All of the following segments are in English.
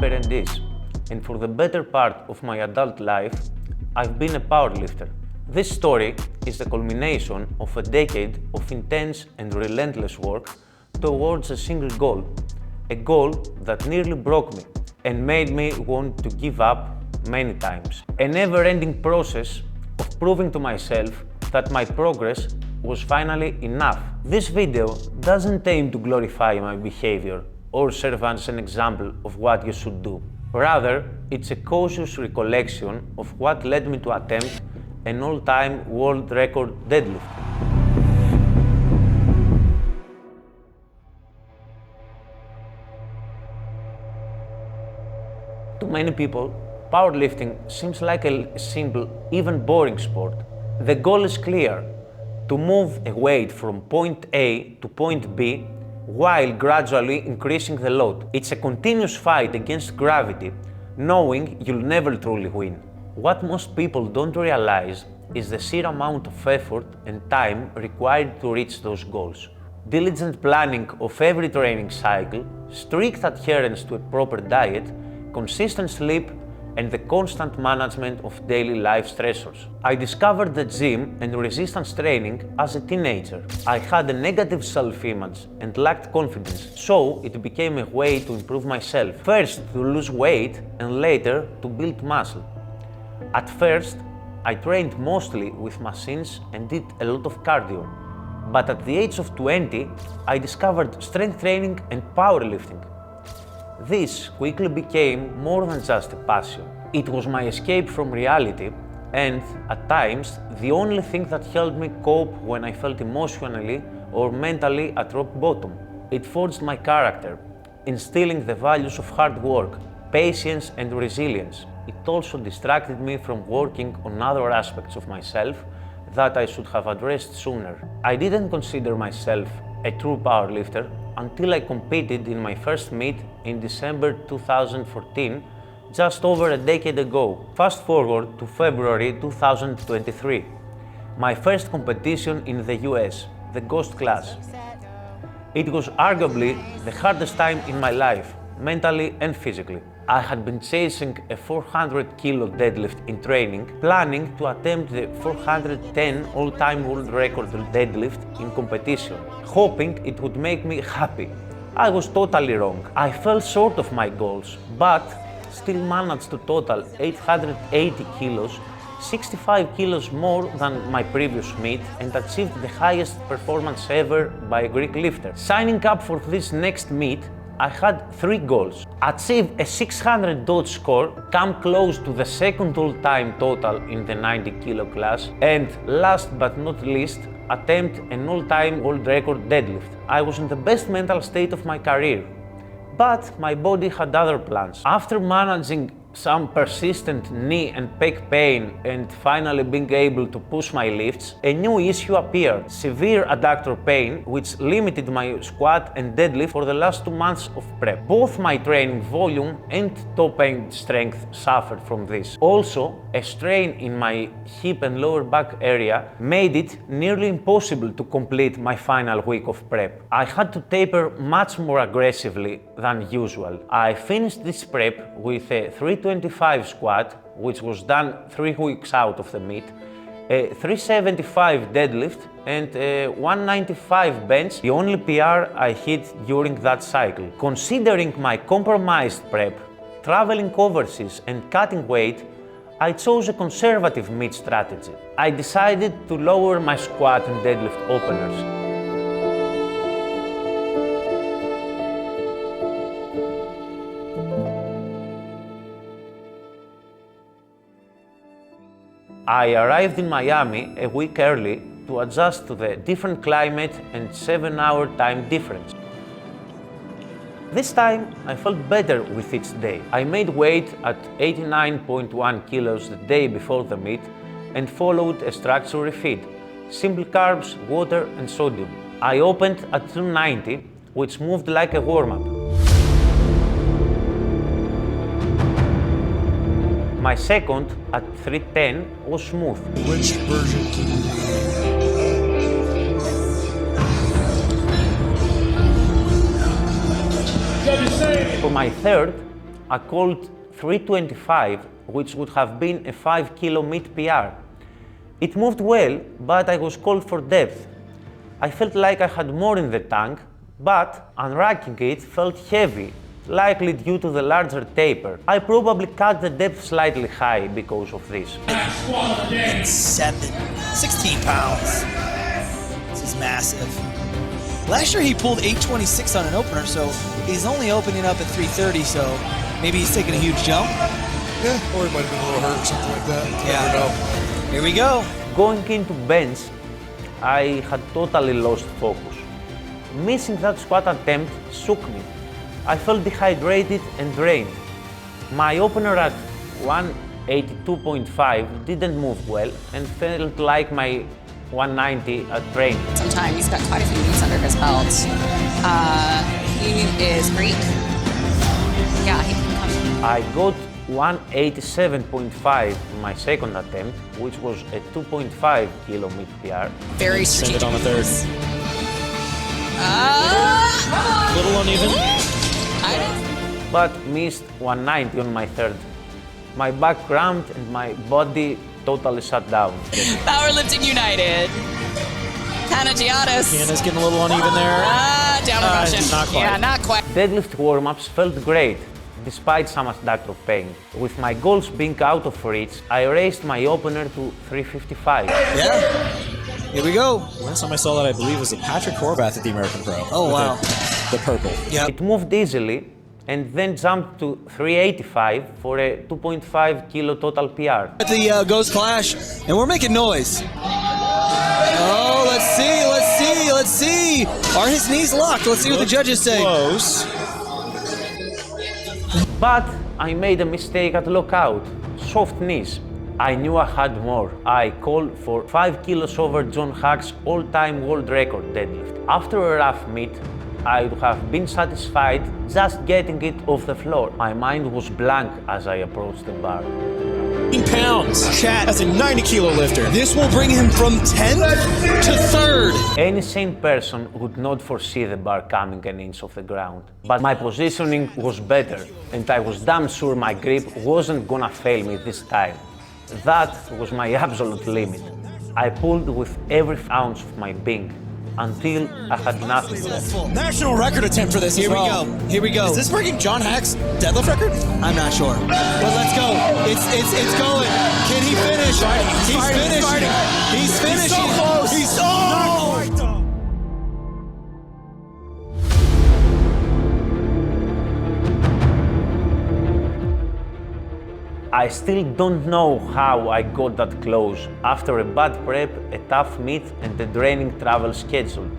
Perentis, and for the better part of my adult life, I've been a powerlifter. This story is the culmination of a decade of intense and relentless work towards a single goal, a goal that nearly broke me and made me want to give up many times. A never-ending process of proving to myself that my progress was finally enough. This video doesn't aim to glorify my behavior or serve as an example of what you should do. Rather, it's a cautious recollection of what led me to attempt an all-time world record deadlift. To many people, powerlifting seems like a simple, even boring sport. The goal is clear: to move a weight from point A to point B while gradually increasing the load. It's a continuous fight against gravity, knowing you'll never truly win. What most people don't realize is the sheer amount of effort and time required to reach those goals. Diligent planning of every training cycle, strict adherence to a proper diet, consistent sleep, and the constant management of daily life stressors. I discovered the gym and resistance training as a teenager. I had a negative self-image and lacked confidence, so it became a way to improve myself. First to lose weight and later to build muscle. At first, I trained mostly with machines and did a lot of cardio. But at the age of 20, I discovered strength training and powerlifting. This quickly became more than just a passion. It was my escape from reality and, at times, the only thing that helped me cope when I felt emotionally or mentally at rock bottom. It forged my character, instilling the values of hard work, patience and resilience. It also distracted me from working on other aspects of myself that I should have addressed sooner. I didn't consider myself a true powerlifter until I competed in my first meet in December 2014, just over a decade ago. Fast forward to February 2023, my first competition in the US, the Ghost class. It was arguably the hardest time in my life, mentally and physically. I had been chasing a 400 kilo deadlift in training, planning to attempt the 410 all-time world record deadlift in competition, hoping it would make me happy. I was totally wrong. I fell short of my goals, but still managed to total 880 kilos, 65 kilos more than my previous meet, and achieved the highest performance ever by a Greek lifter. Signing up for this next meet, I had 3 goals: achieve a 600 dodge score, come close to the second all-time total in the 90 kilo class, and last but not least, attempt an all-time world record deadlift. I was in the best mental state of my career, but my body had other plans. After managing some persistent knee and pec pain and finally being able to push my lifts, a new issue appeared: severe adductor pain, which limited my squat and deadlift for the last 2 months of prep. Both my training volume and top end strength suffered from this. Also, a strain in my hip and lower back area made it nearly impossible to complete my final week of prep. I had to taper much more aggressively than usual. I finished this prep with a 325 squat, which was done 3 weeks out of the meet, a 375 deadlift, and a 195 bench, the only PR I hit during that cycle. Considering my compromised prep, traveling overseas and cutting weight, I chose a conservative meet strategy. I decided to lower my squat and deadlift openers. I arrived in Miami a week early to adjust to the different climate and 7-hour time difference. This time, I felt better with each day. I made weight at 89.1 kilos the day before the meet and followed a structured feed: simple carbs, water and sodium. I opened at 290, which moved like a warm-up. My second, at 310, was smooth. Which version can you For my third, I called 325, which would have been a 5 kilo meet PR. It moved well, but I was called for depth. I felt like I had more in the tank, but unracking it felt heavy, likely due to the larger taper. I probably cut the depth slightly high because of this. 16 pounds. This is massive. Last year he pulled 826 on an opener, so he's only opening up at 330, so maybe he's taking a huge jump. Yeah, or he might have been a little hurt or something like that. Yeah. Never know. Here we go. Going into bench, I had totally lost focus. Missing that squat attempt shook me. I felt dehydrated and drained. My opener at 182.5 didn't move well and felt like my 190 at training. Sometime he's got quite a few meets under his belt. He is Greek. Yeah, he can come. I got 187.5 in my second attempt, which was a 2.5 kilo meet PR. Very Send it strategic. on the third. Little uneven. But missed 190 on my third. My back cramped and my body totally shut down. Powerlifting United. Panagiatis. Hannah's getting a little uneven there. Downward motion. Not quite. Yeah, not quite. Deadlift warm-ups felt great, despite some adductor pain. With my goals being out of reach, I raised my opener to 355. Yeah. Here we go. Last time I saw that, I believe, was a Patrick Horvath at the American Pro. Oh, with wow. The purple. Yep. It moved easily and then jumped to 385 for a 2.5 kilo total PR. At the Ghost Clash, and we're making noise. Oh, let's see, let's see, let's see. Are his knees locked? Let's see what the judges say. Close. But I made a mistake at lockout. Soft knees. I knew I had more. I called for 5 kilos over John Haack's all-time world record deadlift. After a rough meet, I would have been satisfied just getting it off the floor. My mind was blank as I approached the bar. 15 pounds. Chat. That's a 90-kilo lifter. This will bring him from 10th to 3rd. Any sane person would not foresee the bar coming an inch off the ground. But my positioning was better, and I was damn sure my grip wasn't gonna fail me this time. That was my absolute limit. I pulled with every ounce of my being until I had nothing left. National record attempt for this Here as we well. go. Here we go. Is this breaking John Haack's deadlift record? I'm not sure. But let's go. It's going. Can he finish? He's finishing. He's finishing. so close. He's so I still don't know how I got that close after a bad prep, a tough meet, and a draining travel schedule.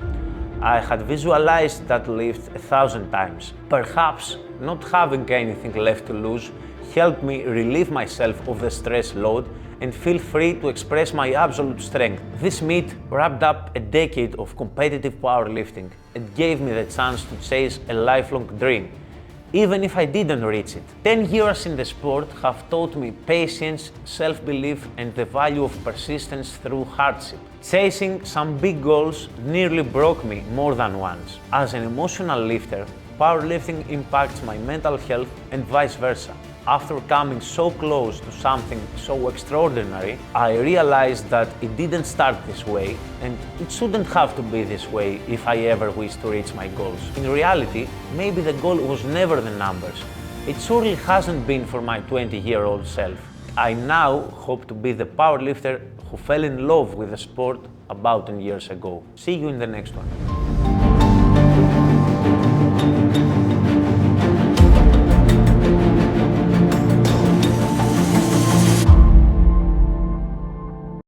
I had visualized that lift 1,000 times. Perhaps not having anything left to lose helped me relieve myself of the stress load and feel free to express my absolute strength. This meet wrapped up a decade of competitive powerlifting and gave me the chance to chase a lifelong dream, even if I didn't reach it. 10 years in the sport have taught me patience, self-belief, and the value of persistence through hardship. Chasing some big goals nearly broke me more than once. As an emotional lifter, powerlifting impacts my mental health and vice versa. After coming so close to something so extraordinary, I realized that it didn't start this way, and it shouldn't have to be this way if I ever wish to reach my goals. In reality, maybe the goal was never the numbers. It surely hasn't been for my 20-year-old self. I now hope to be the powerlifter who fell in love with the sport about 10 years ago. See you in the next one.